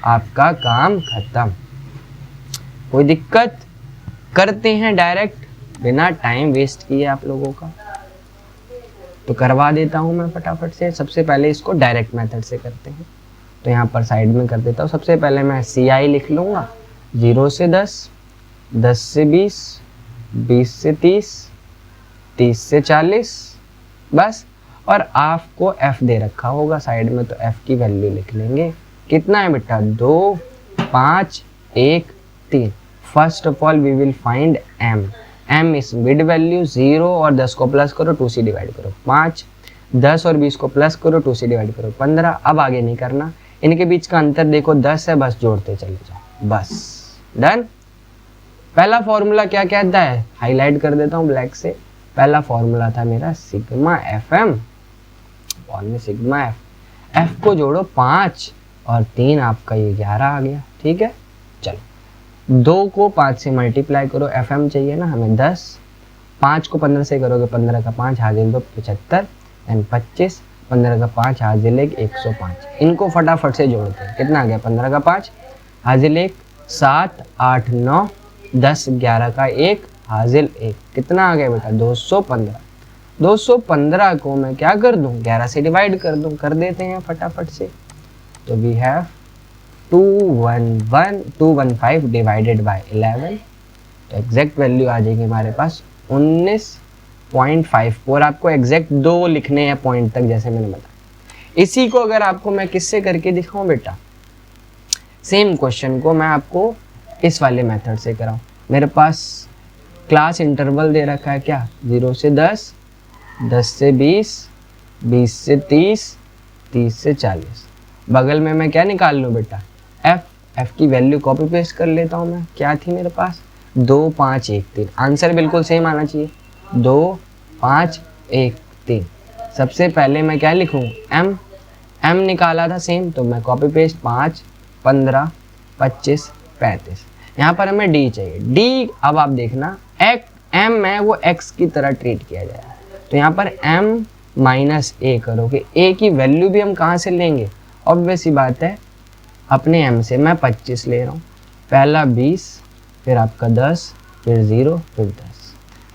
आपका काम खत्म। कोई दिक्कत, करते हैं डायरेक्ट बिना टाइम वेस्ट किए आप लोगों का। तो करवा देता हूँ मैं फटाफट से। सबसे पहले इसको डायरेक्ट मेथड से करते हैं, तो यहाँ पर साइड में कर देता हूँ। सबसे पहले मैं सी आई लिख लूँगा, 0 से 10, 10 से 20, 20 से 30, 30 से 40 बस। और आपको f दे रखा होगा साइड में, तो f की वैल्यू लिख लेंगे। कितना है बेटा, 2, 5, 1, 3। First of all we will find m। m is mid value 0 और 10 को प्लस करो 2 से डिवाइड करो 5, 10 और 20 को प्लस करो 2 से डिवाइड करो 15। अब आगे नहीं करना, इनके बीच का अंतर देखो 10 है, बस जोड़ते चले जाओ, बस डन। पहला फॉर्मूला क्या कहता है, हाईलाइट कर देता हूँ ब्लैक से। पहला फॉर्मूला था मेरा सिग्मा एफ एम और में सिग्मा एफ। एफ को जोड़ो 5 और 3, आपका ये 11 आ गया, ठीक है। चलो 2 को 5 से मल्टीप्लाई करो, एफ एम चाहिए ना हमें 10, 5 को 15 से करोगे 15 का 5 हाजिर 2 75 एंड 25, 15 का 5 हाजिर 1 105। इनको फटाफट से जोड़ते हैं, कितना आ गया, 15 का 5 हाजिर 1 7 8 9 10 11 का 1 हाजिर 1, कितना आ गया बेटा 215। 215 को मैं क्या कर दूं, 11 से डिवाइड कर दूं, कर देते हैं फटाफट से। तो वी हैव 215 डिवाइडेड बाय 11, तो एग्जैक्ट वैल्यू आ जाएगी हमारे पास 19.54। आपको एग्जैक्ट 2 लिखने हैं पॉइंट तक, जैसे मैंने बताया। इसी को अगर आपको मैं किससे करके दिखाऊं बेटा, सेम क्वेश्चन को मैं आपको इस वाले मेथड से कराऊं। मेरे पास क्लास इंटरवल दे रखा है क्या, 0 से 10, 10 से 20, 20 से 30, 30 से 40। बगल में मैं क्या निकाल लूँ बेटा, f। f की वैल्यू कॉपी पेस्ट कर लेता हूँ मैं, क्या थी मेरे पास 2 5 1 3। आंसर बिल्कुल सेम आना चाहिए, 2 5 1 3। सबसे पहले मैं क्या लिखूँ, m निकाला था सेम, तो मैं कॉपी पेस्ट 5 15 25 35। यहाँ पर हमें d चाहिए। d अब आप देखना m है वो x की तरह ट्रीट किया जाएगा, तो यहाँ पर m माइनस a करोगे। a की वैल्यू भी हम कहाँ से लेंगे, ऑब्वियस ही बात है अपने m से। मैं 25 ले रहा हूँ, पहला 20, फिर आपका 10, फिर 0, फिर 10।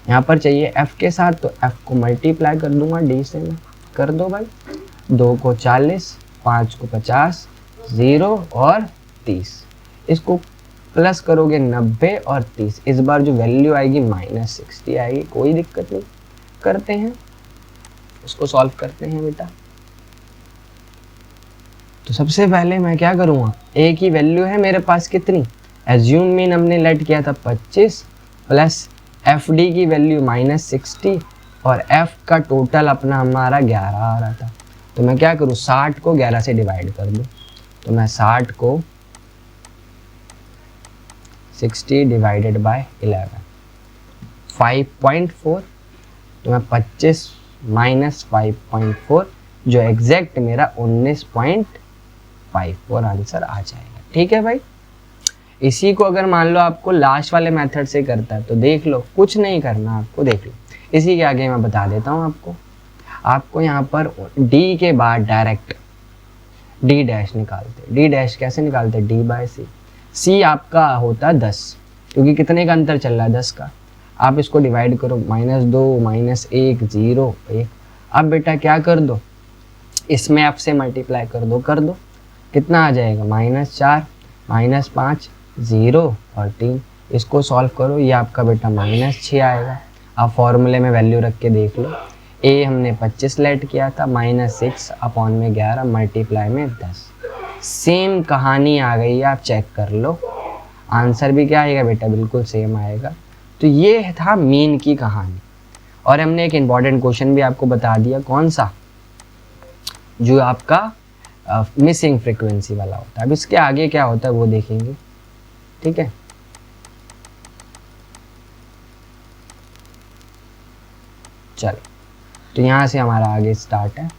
यहाँ पर चाहिए f के साथ, तो f को मल्टीप्लाई कर दूंगा d से। मैं कर दो भाई, 2 को 40, 5 को 50, 0 और 30। इसको प्लस करोगे 90 और 30। इस बार जो वैल्यू आएगी -60 आएगी, कोई दिक्कत नहीं। करते हैं उसको, सॉल्व करते हैं बेटा। तो सबसे पहले मैं क्या करूँगा, a की वैल्यू है मेरे पास कितनी, एज्यूम मीन हमने लेट किया था 25, प्लस fd की वैल्यू -60 और f का टोटल अपना हमारा 11 आ रहा था। तो मैं क्या करूँ, 60 को 11 से डिवाइड कर दूँ। तो मैं 60 को 60 डिवाइडेड बाय 11 5.4, तो मैं 25 माइनस 5.4 जो एग्जैक्ट मेरा 19.54 आंसर आ जाएगा। ठीक है भाई। इसी को अगर मान लो आपको लास्ट वाले मेथड से करता है तो देख लो, कुछ नहीं करना आपको, देख लो। इसी के आगे मैं बता देता हूँ आपको यहाँ पर d के बाद डायरेक्ट d डैश निकालते। d डैश कैसे निकालते, d बाय c। c आपका होता है 10, क्योंकि कितने का अंतर चल रहा है, 10 का। आप इसको डिवाइड करो, -2 -1 0 1। अब बेटा क्या कर दो, इसमें f से मल्टीप्लाई कर दो। कितना आ जाएगा, -4 -5 0 और 3। इसको सॉल्व करो, ये आपका बेटा -6 आएगा। आप फॉर्मूले में वैल्यू रख के देख लो, a हमने 25 लेट किया था, -6 अपॉन में 11 मल्टीप्लाई में 10। सेम कहानी आ गई है, आप चेक कर लो। आंसर भी क्या आएगा बेटा, बिल्कुल सेम आएगा। तो ये था मीन की कहानी। और हमने एक इम्पॉर्टेंट क्वेश्चन भी आपको बता दिया, कौन सा, जो आपका मिसिंग फ्रीक्वेंसी वाला होता है। अब इसके आगे क्या होता है वो देखेंगे, ठीक है। चलो, तो यहाँ से हमारा आगे स्टार्ट है,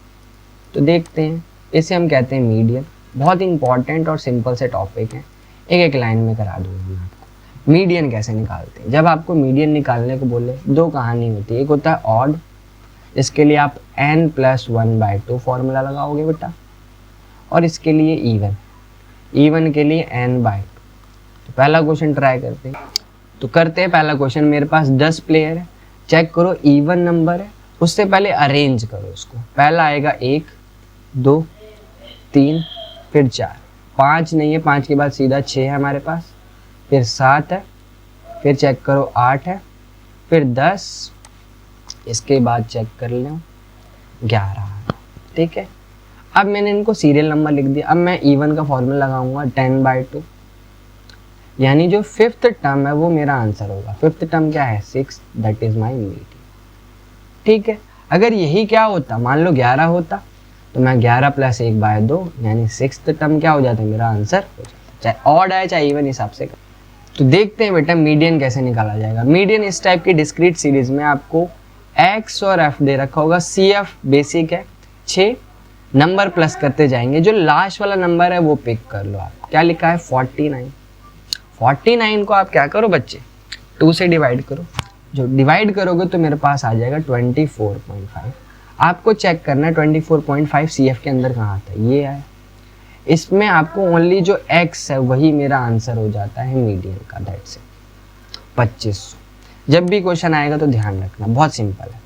तो देखते हैं। इसे हम कहते हैं मीडियन। बहुत इंपॉर्टेंट और सिंपल से टॉपिक है, एक एक लाइन में करा दूंगा मैं आपको। मीडियन कैसे निकालते हैं, जब आपको मीडियन निकालने को बोले, दो कहानी होती है। एक होता है ऑड, इसके लिए आप n+1/2 फॉर्मूला लगाओगे बेटा, और इसके लिए इवन के लिए n/2। तो पहला क्वेश्चन ट्राई करते हैं। तो करते हैं पहला क्वेश्चन। मेरे पास 10 प्लेयर है, चेक करो इवन नंबर है, उससे पहले अरेंज करो उसको। पहला आएगा 1 2 3, फिर 4, 5 नहीं है, 5 के बाद सीधा 6 है हमारे पास, फिर 7 है, फिर चेक करो 8 है, फिर 10, इसके बाद चेक कर लो 11। ठीक है, अब मैंने इनको सीरियल नंबर लिख दिया। अब मैं इवन का फॉर्मूला लगाऊंगा 10/2, यानी जो 5th टर्म है वो मेरा आंसर होगा। 5th टर्म क्या है, 6, दैट इज माई मीडियन। ठीक है, अगर यही क्या होता, मान लो 11 होता, तो मैं 11 + 1/2 यानी 6th टर्म क्या हो जाता है, मेरा आंसर हो जाता, चाहे ऑड है चाहे इवन, हिसाब से। तो देखते हैं बेटा मीडियन कैसे निकाला जाएगा। मीडियन इस टाइप की डिस्क्रीट सीरीज में आपको x और f दे रखा होगा। CF बेसिक है, 6 नंबर प्लस करते जाएंगे, जो लास्ट वाला नंबर है वो पिक कर लो। आप क्या लिखा है, 49। 49 को आप क्या करो बच्चे, 2 से डिवाइड करो। जो डिवाइड करोगे तो मेरे पास आ जाएगा 24.5। आपको चेक करना है 24.5 CF के अंदर कहाँ आता है, ये है। इसमें आपको ओनली जो x है वही मेरा आंसर हो जाता है मीडियन का, दैट्स इट, 2500। जब भी क्वेश्चन आएगा तो ध्यान रखना, बहुत सिंपल है।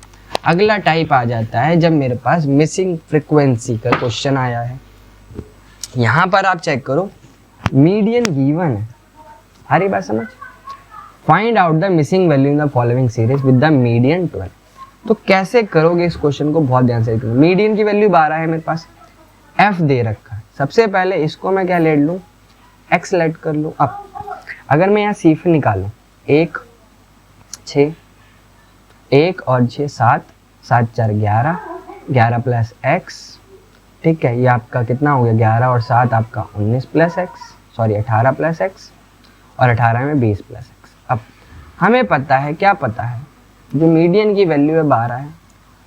अगला टाइप आ जाता है जब मेरे पास मिसिंग फ्रीक्वेंसी का क्वेश्चन आया है। यहाँ पर आप चेक करो, मीडियन गिवन है, हरी बात समझ। Find out the missing value in the following series with the median 12। तो कैसे करोगे इस क्वेश्चन को, बहुत ध्यान से करो। मीडियन की वैल्यू 12 है मेरे पास, f दे रखा है। सबसे पहले इसको मैं क्या लेट लूँ, x लेट कर लूँ। अब अगर मैं यहाँ CF निकालूँ, 1 6, 1 और 6 7, 7 4 11, 11 + x, ठीक है, ये आपका कितना हो गया, 11 और 7 आपका 19 + x, सॉरी 18 + x, और 18 में 20 + x। अब हमें पता है, क्या पता है, जो मीडियन की वैल्यू है 12 है,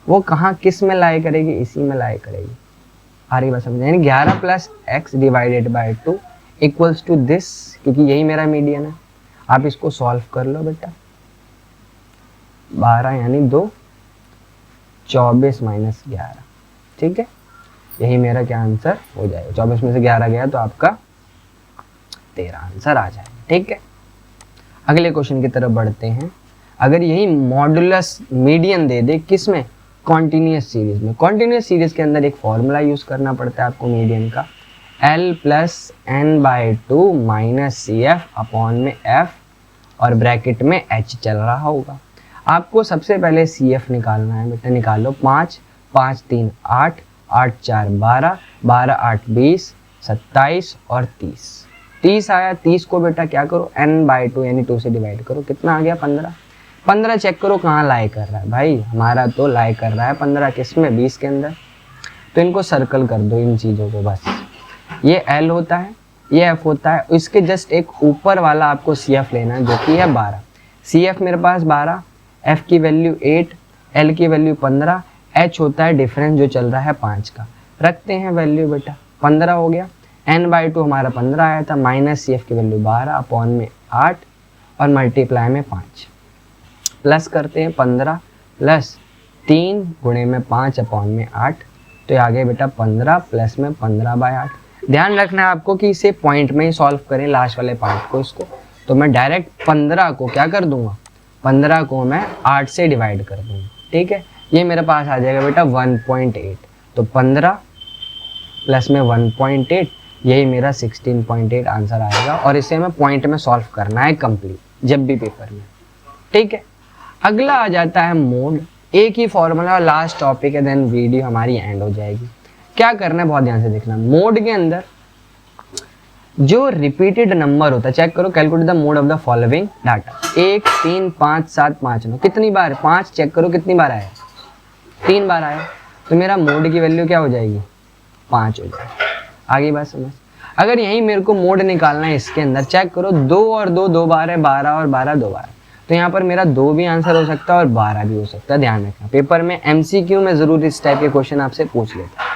वो कहाँ किस में लाई करेगी, इसी में लाई करेगी। आ रही बात समझ, यानी 11 plus x divided by 2 equals to this, क्योंकि यही मेरा मीडियन है। आप इसको सॉल्व कर लो बेटा, 12 यानी 2, 24 माइनस 11, ठीक है, यही मेरा क्या आंसर हो जाएगा। 24 में से 11 गया तो आपका 13 आंसर आ जाएगा, ठीक है। अगले क्वेश्चन की तरफ बढ़ते हैं। अगर यही मॉडुलस मीडियन दे दे, किस में, कॉन्टिन्यूस सीरीज में। कॉन्टिन्यूस सीरीज के अंदर एक फॉर्मूला यूज करना पड़ता है आपको मीडियन का, L plus N by 2 minus C F upon में एफ और ब्रैकेट में h चल रहा होगा। आपको सबसे पहले सी एफ निकालना है बेटा, निकालो। 5 5 3 8 8 4 12 12 8 20 27 और 30 30 आया। 30 को बेटा क्या करो, n बाई 2 यानी 2 से डिवाइड करो, कितना आ गया 15। 15 चेक करो कहाँ लाई कर रहा है भाई, हमारा तो लाई कर रहा है 15 किस में, 20 के अंदर। तो इनको सर्कल कर दो इन चीज़ों को बस। ये L होता है, ये F होता है, इसके जस्ट एक ऊपर वाला आपको CF लेना है जो कि है 12। CF मेरे पास 12, F की वैल्यू 8, L की वैल्यू 15, H होता है डिफरेंस जो चल रहा है 5 का। रखते हैं वैल्यू बेटा, 15 हो गया, n बाई 2 हमारा 15 आया था, माइनस CF की वैल्यू 12 अपॉन में 8 और मल्टीप्लाई में 5, प्लस करते हैं 15 प्लस 3 गुणे में 5 अपॉन में 8, तो ये आ गया बेटा 15 प्लस में 15 बाई 8। ध्यान रखना है आपको कि इसे पॉइंट में ही सॉल्व करें लास्ट वाले पार्ट को इसको। तो मैं डायरेक्ट 15 को क्या कर दूंगा, 15 को मैं 8 से डिवाइड कर दूंगा, ठीक है। ये मेरे पास आ जाएगा बेटा 1.8, तो 15 प्लस में 1.8, यही मेरा 16.8 आंसर आएगा। और इसे मैं पॉइंट में सॉल्व करना है कंप्लीट जब भी पेपर में, ठीक है। अगला आ जाता है मोड, एक ही फॉर्मूला, लास्ट टॉपिक है, देन वीडियो हमारी एंड हो जाएगी। क्या करना है बहुत ध्यान से देखना, मोड के अंदर जो रिपीटेड नंबर होता है, चेक करो, calculate the mode of the following data. 1 3 5 7 5 9, कितनी बार 5, चेक करो कितनी बार आया, 3 बार आया, तो मेरा मोड की वैल्यू क्या हो जाएगी, 5 हो जाएगी। आगे बात समझ। अगर यही मेरे को मोड निकालना है इसके अंदर, चेक करो 2 और 2 2 बार है, 12 और 12 2 बार, तो यहाँ पर मेरा 2 भी आंसर हो सकता है और 12 भी हो सकता है। ध्यान रखना, पेपर में MCQ में जरूर इस टाइप के क्वेश्चन आपसे पूछ लेता है,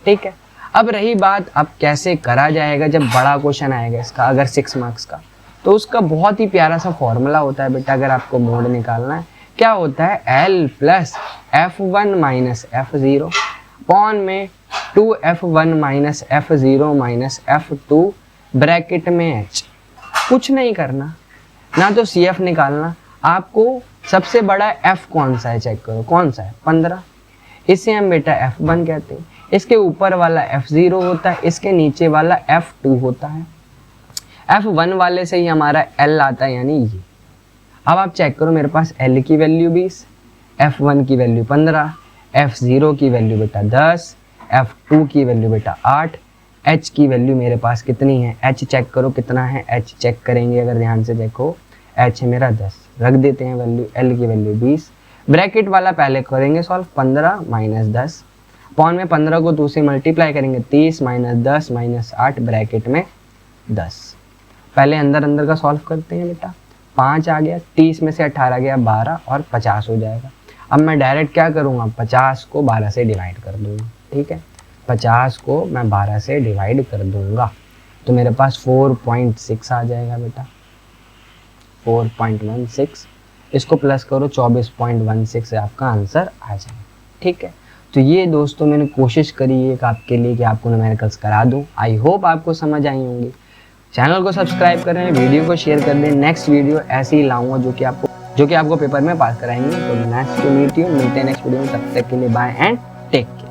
ठीक है। अब रही बात अब कैसे करा जाएगा जब बड़ा क्वेश्चन आएगा इसका, अगर 6 मार्क्स का, तो उसका बहुत ही प्यारा सा फॉर्मूला होता है बेटा। अगर आपको मोड निकालना है, क्या होता है, L plus F1 minus F0 upon में 2F1 minus F0 minus F2 bracket में H। कुछ नहीं करना, ना तो CF निकालना, आपको सबसे बड़ा F कौन सा है चेक करो, कौन सा है, 15, इसे हम बेटा F1 कहते हैं। इसके ऊपर वाला F0 होता है, इसके नीचे वाला F2 होता है। F1 वाले से ही हमारा L आता है, यानी ये। अब आप चेक करो, मेरे पास L की वैल्यू 20, F1 की वैल्यू 15, F0 की वैल्यू बेटा 10, F2 की वैल्यू बेटा 8, H की वैल्यू मेरे पास कितनी है, H चेक करो कितना है, H चेक करेंगे अगर ध्यान से देखो, H है मेरा 10, रख देते हैं वैल्यू, L की वैल्यू 20, ब्रैकेट वाला पहले करेंगे सॉल्व, 15 माइनस 10 अपॉन में 15 को 2 से मल्टीप्लाई करेंगे, 30 माइनस 10 माइनस 8 ब्रैकेट में 10। पहले अंदर अंदर का सॉल्व करते हैं बेटा, 5 आ गया, 30 में से 18 गया 12 और 50 हो जाएगा। अब मैं डायरेक्ट क्या करूँगा, 50 को 12 से डिवाइड कर दूँगा, ठीक है। 50 को मैं 12 से डिवाइड कर दूँगा तो मेरे पास 4.6 आ जाएगा बेटा, 4.16। इसको प्लस करो, 24.16 से आपका आंसर आ जाएगा, ठीक है। तो ये दोस्तों मैंने कोशिश करी है आपके लिए कि आपको न्यूमेरिकल्स करा दूँ। आई होप आपको समझ आई होंगी। चैनल को सब्सक्राइब करें, वीडियो को शेयर कर दें। नेक्स्ट वीडियो ऐसे ही लाऊंगा जो कि आपको पेपर में पास कराएंगे। तो नाइस टू मीट यू, मिलते हैं नेक्स्ट वीडियो में, तब तक के लिए बाय एंड टेक केयर।